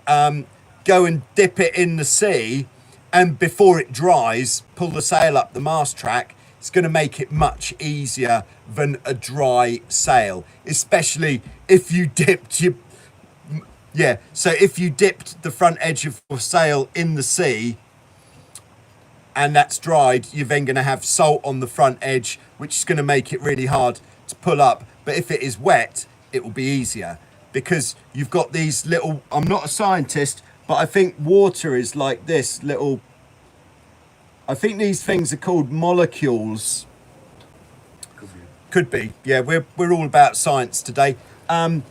go and dip it in the sea, and before it dries, pull the sail up the mast track. It's going to make it much easier than a dry sail, especially if you dipped your... Yeah, so if you dipped the front edge of your sail in the sea and that's dried, you're then going to have salt on the front edge, which is going to make it really hard to pull up. But if it is wet, it will be easier because you've got these little... I'm not a scientist, but I think water is like this little... I think these things are called molecules. Could be. Yeah, we're all about science today. And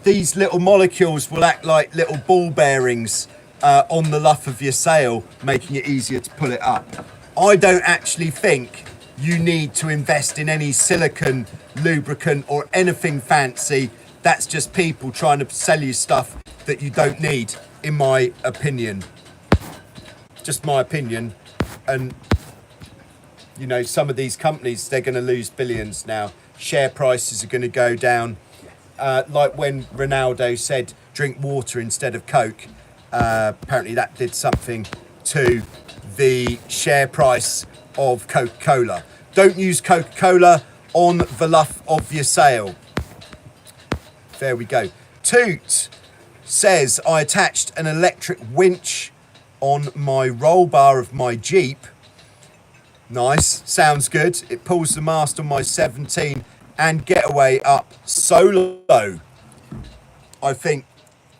these little molecules will act like little ball bearings on the luff of your sail, making it easier to pull it up. I don't actually think you need to invest in any silicone lubricant or anything fancy. That's just people trying to sell you stuff that you don't need, in my opinion. Just my opinion. And, you know, some of these companies, they're going to lose billions now. Share prices are going to go down. Like when Ronaldo said, drink water instead of Coke. Apparently that did something to the share price of Coca-Cola. Don't use Coca-Cola on the luff of your sail. There we go. Toot says, I attached an electric winch on my roll bar of my Jeep. Nice, sounds good. It pulls the mast on my 17 and getaway up solo. I think,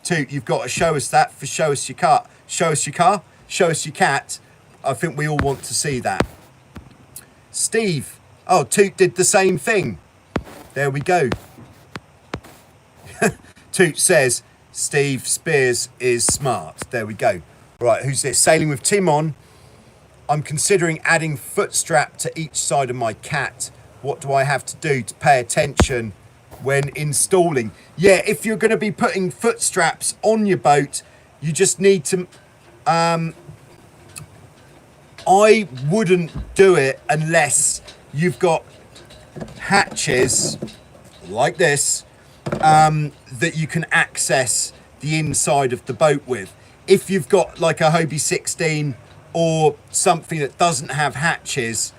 Toot, you've got to show us that for show us your car. Show us your car, show us your cat. I think we all want to see that. Steve, oh, Toot did the same thing. There we go. Toot says, Steve Spears is smart. There we go. Right, who's this? Sailing with Tim on. I'm considering adding footstrap to each side of my cat. What do I have to do to pay attention when installing? Yeah, if you're going to be putting footstraps on your boat, you just need to... I wouldn't do it unless you've got hatches like this that you can access the inside of the boat with. If you've got like a Hobie 16 or something that doesn't have hatches,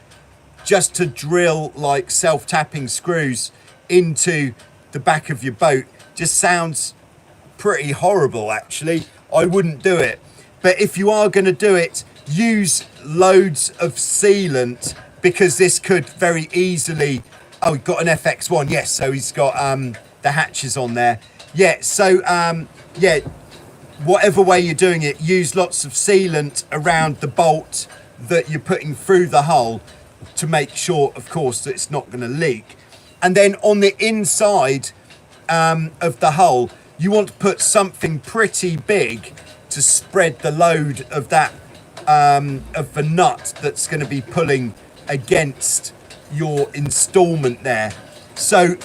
just to drill like self-tapping screws into the back of your boat just sounds pretty horrible, actually. I wouldn't do it. But if you are going to do it, use loads of sealant, because this could very easily... Oh, we've got an FX1. Yes, so he's got the hatches on there. Yeah, so, yeah, whatever way you're doing it, use lots of sealant around the bolt that you're putting through the hull to make sure, of course, that it's not going to leak. And then on the inside of the hull, you want to put something pretty big to spread the load of that, of the nut that's going to be pulling against your installment there. So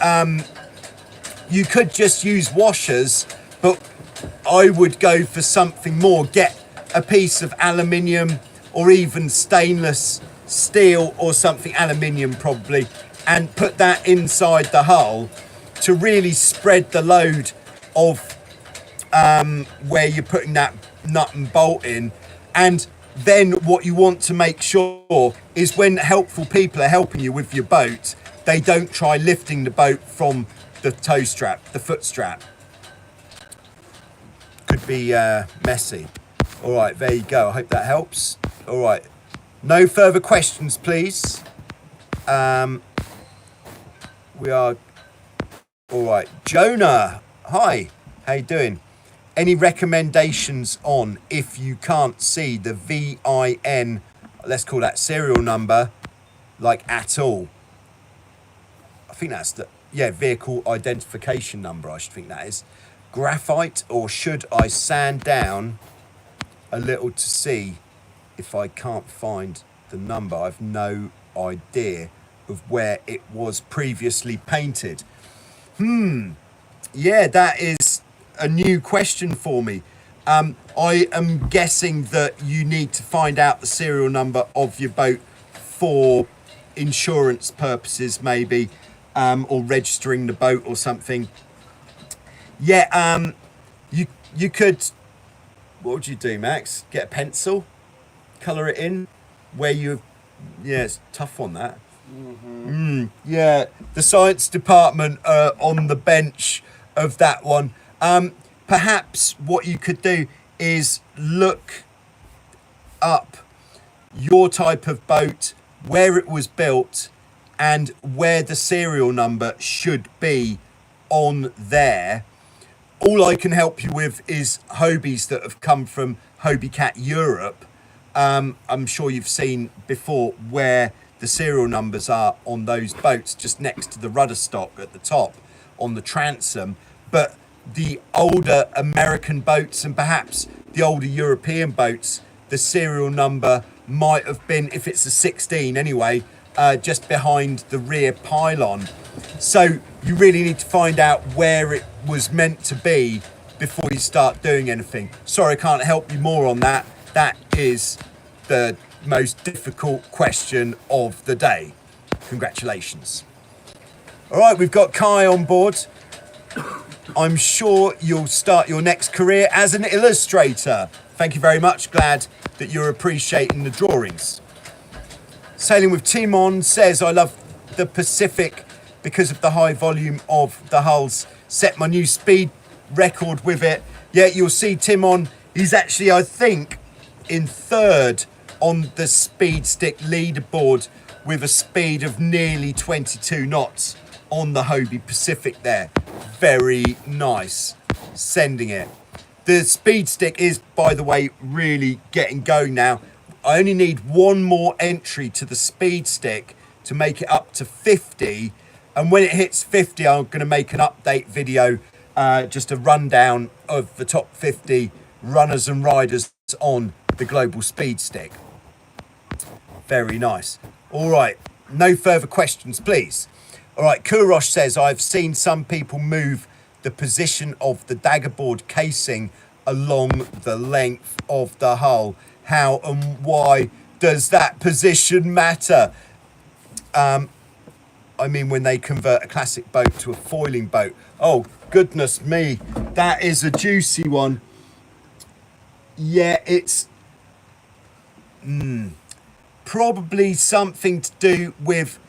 you could just use washers, but I would go for something more. Get a piece of aluminium or even stainless steel or something, aluminium probably, and put that inside the hull to really spread the load of where you're putting that nut and bolt in. And then what you want to make sure is when helpful people are helping you with your boat, they don't try lifting the boat from the tow strap, the foot strap. Could be messy. All right, there you go. I hope that helps. All right. No further questions, please. We are... All right. Jonah, hi. How you doing? Any recommendations on if you can't see the VIN, let's call that serial number, like at all? I think that's the... yeah, vehicle identification number, I should think that is. Graphite, or should I sand down a little to see if I can't find the number? I've no idea of where it was previously painted. Yeah, that is a new question for me. I am guessing that you need to find out the serial number of your boat for insurance purposes, maybe, or registering the boat or something. Yeah, you could, what would you do, Max? Get a pencil, colour it in where you, yeah, it's tough on that. Yeah, the science department on the bench of that one. Perhaps what you could do is look up your type of boat, where it was built, and where the serial number should be on there. All I can help you with is Hobies that have come from Hobie Cat Europe. I'm sure you've seen before where the serial numbers are on those boats, just next to the rudder stock at the top on the transom. But the older American boats and perhaps the older European boats, the serial number might have been, if it's a 16 anyway, just behind the rear pylon. So you really need to find out where it was meant to be before you start doing anything. Sorry, I can't help you more on that. That is the most difficult question of the day. Congratulations. All right, we've got Kai on board. I'm sure you'll start your next career as an illustrator. Thank you very much. Glad that you're appreciating the drawings. Sailing with Timon says, I love the Pacific because of the high volume of the hulls. Set my new speed record with it. Yeah, you'll see Timon, he's actually, I think, in third on the speed stick leaderboard with a speed of nearly 22 knots on the Hobie Pacific there. Very nice. Sending it. The speed stick is, by the way, really getting going now. I only need one more entry to the speed stick to make it up to 50. And when it hits 50, I'm going to make an update video, just a rundown of the top 50 runners and riders on the global speed stick. Very nice. All right, no further questions, please. All right, Kurosh says, I've seen some people move the position of the daggerboard casing along the length of the hull. How and why does that position matter? I mean, when they convert a classic boat to a foiling boat. Oh, goodness me. That is a juicy one. Yeah, it's probably something to do with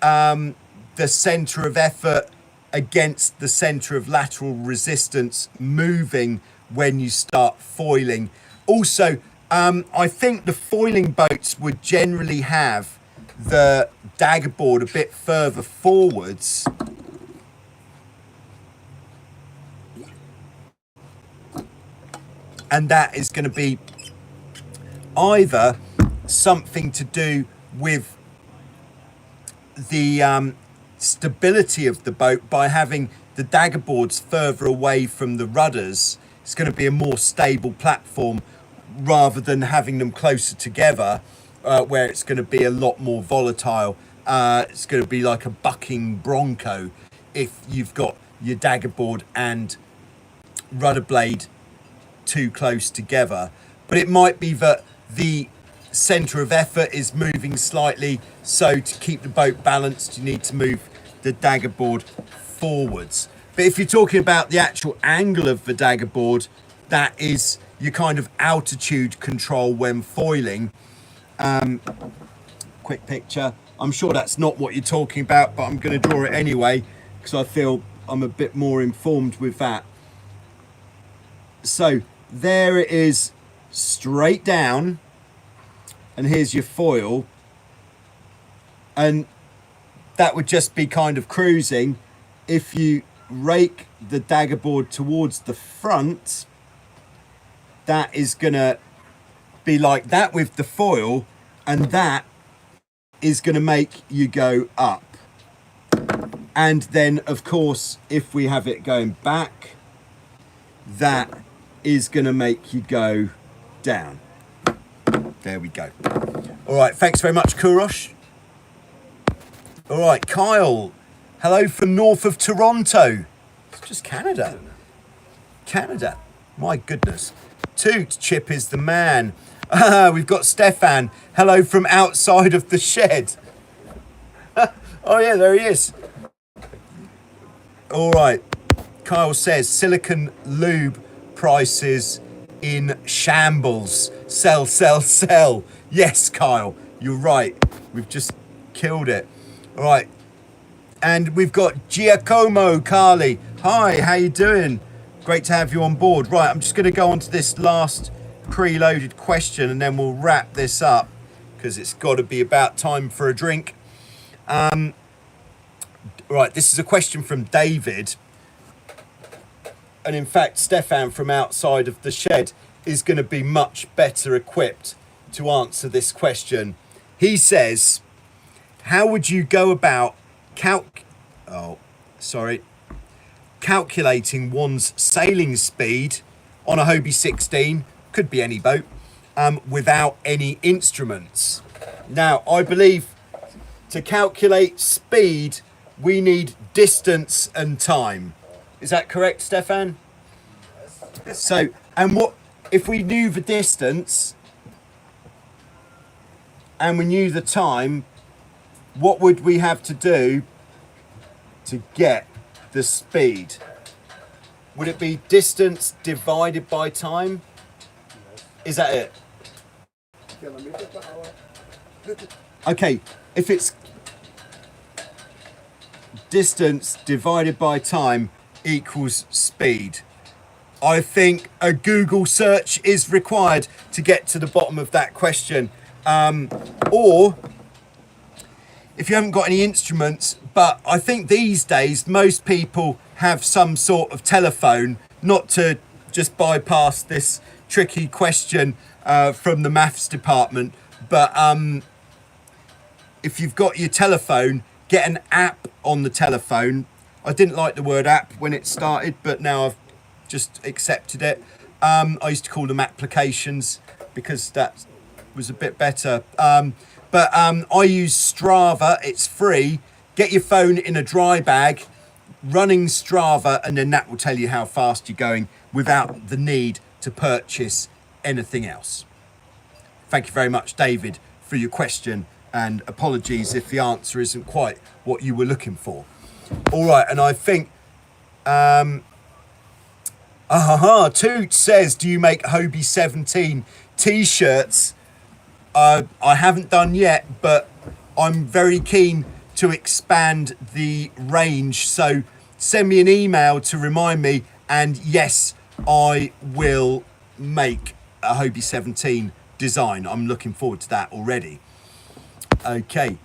the centre of effort against the centre of lateral resistance moving when you start foiling. Also, I think the foiling boats would generally have the daggerboard a bit further forwards. And that is going to be either something to do with the stability of the boat by having the daggerboards further away from the rudders. It's going to be a more stable platform rather than having them closer together, where it's going to be a lot more volatile. It's going to be like a bucking bronco if you've got your daggerboard and rudder blade too close together. But it might be that the centre of effort is moving slightly, so to keep the boat balanced you need to move the daggerboard forwards. But if you're talking about the actual angle of the daggerboard, that is your kind of altitude control when foiling. Quick picture. I'm sure that's not what you're talking about, but I'm going to draw it anyway because I feel I'm a bit more informed with that. So there it is, straight down, and here's your foil, and that would just be kind of cruising. If you rake the daggerboard towards the front, that is gonna be like that with the foil, and that is gonna make you go up. And then, of course, if we have it going back, that is going to make you go down. There we go. All right, thanks very much, Kurosh. All right, Kyle. Hello from north of Toronto. It's just Canada. Canada. My goodness. Toot, Chip is the man. We've got Stefan. Hello from outside of the shed. Oh, yeah, there he is. All right. Kyle says silicon lube prices in shambles. Sell, sell, sell. Yes, Kyle, you're right. We've just killed it. All right. And we've got Giacomo Carly. Hi, how you doing? Great to have you on board. Right, I'm just going to go on to this last preloaded question and then we'll wrap this up because it's got to be about time for a drink. Right, this is a question from David. And in fact, Stefan from outside of the shed is going to be much better equipped to answer this question. He says, how would you go about calculating one's sailing speed on a Hobie 16, could be any boat, without any instruments? Now, I believe to calculate speed, we need distance and time. Is that correct, Stefan? So, and what if we knew the distance and we knew the time, what would we have to do to get the speed? Would it be distance divided by time? Is that it? Kilometer per hour. Okay, if it's distance divided by time equals speed, I think a Google search is required to get to the bottom of that question. Or if you haven't got any instruments, but I think these days most people have some sort of telephone, not to just bypass this tricky question from the maths department, but if you've got your telephone, get an app on the telephone. I didn't like the word app when it started, but now I've just accepted it. I used to call them applications because that was a bit better. But I use Strava, it's free. Get your phone in a dry bag, running Strava, and then that will tell you how fast you're going without the need to purchase anything else. Thank you very much, David, for your question, and apologies if the answer isn't quite what you were looking for. All right, and I think Toot says, do you make Hobie 17 t-shirts? I haven't done yet, but I'm very keen to expand the range, so send me an email to remind me, and yes, I will make a Hobie 17 design. I'm looking forward to that already. Okay,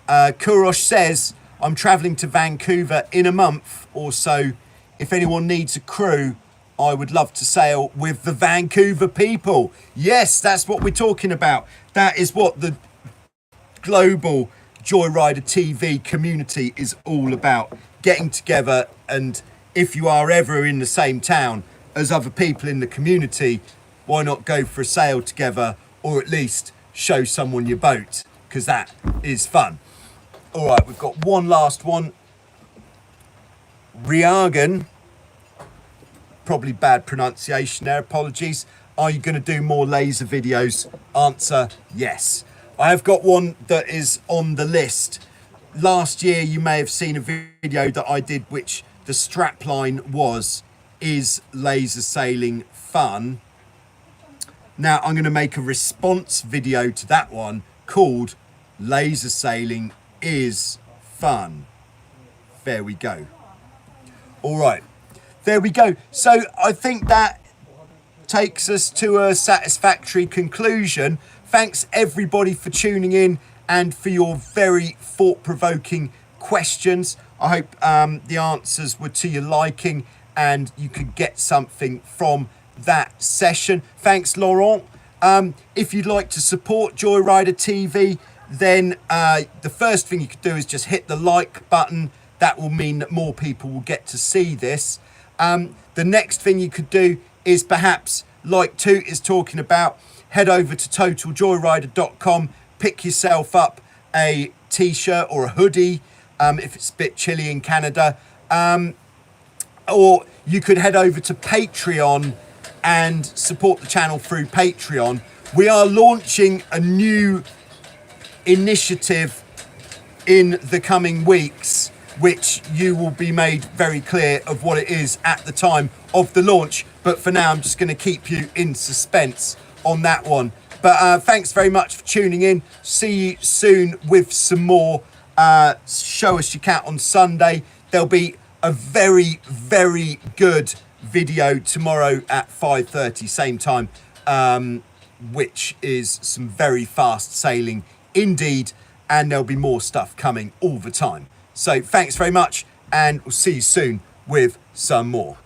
Kurosh says, I'm traveling to Vancouver in a month or so. If anyone needs a crew, I would love to sail with the Vancouver people. Yes, that's what we're talking about. That is what the global Joyrider TV community is all about. Getting together, and if you are ever in the same town as other people in the community, why not go for a sail together, or at least show someone your boat, because that is fun. All right, we've got one last one. Riagan, probably bad pronunciation there, apologies. Are you going to do more laser videos? Answer, yes. I have got one that is on the list. Last year, you may have seen a video that I did, which the strapline was, is laser sailing fun? Now, I'm going to make a response video to that one called Laser Sailing is Fun. There we go. All right, there we go. So I think that takes us to a satisfactory conclusion. Thanks everybody for tuning in and for your very thought-provoking questions. I hope the answers were to your liking and you could get something from that session. Thanks, Laurent. If you'd like to support Joyrider TV, then the first thing you could do is just hit the like button, that will mean that more people will get to see this. The next thing you could do is perhaps, like Toot is talking about, head over to totaljoyrider.com, pick yourself up a t-shirt or a hoodie if it's a bit chilly in Canada, or you could head over to Patreon and support the channel through Patreon. We are launching a new initiative in the coming weeks, which you will be made very clear of what it is at the time of the launch. But for now, I'm just going to keep you in suspense on that one. But thanks very much for tuning in. See you soon with some more Show Us Your Cat on Sunday. There'll be a very, very good video tomorrow at 5:30, same time, which is some very fast sailing indeed. And there'll be more stuff coming all the time. So thanks very much, and we'll see you soon with some more.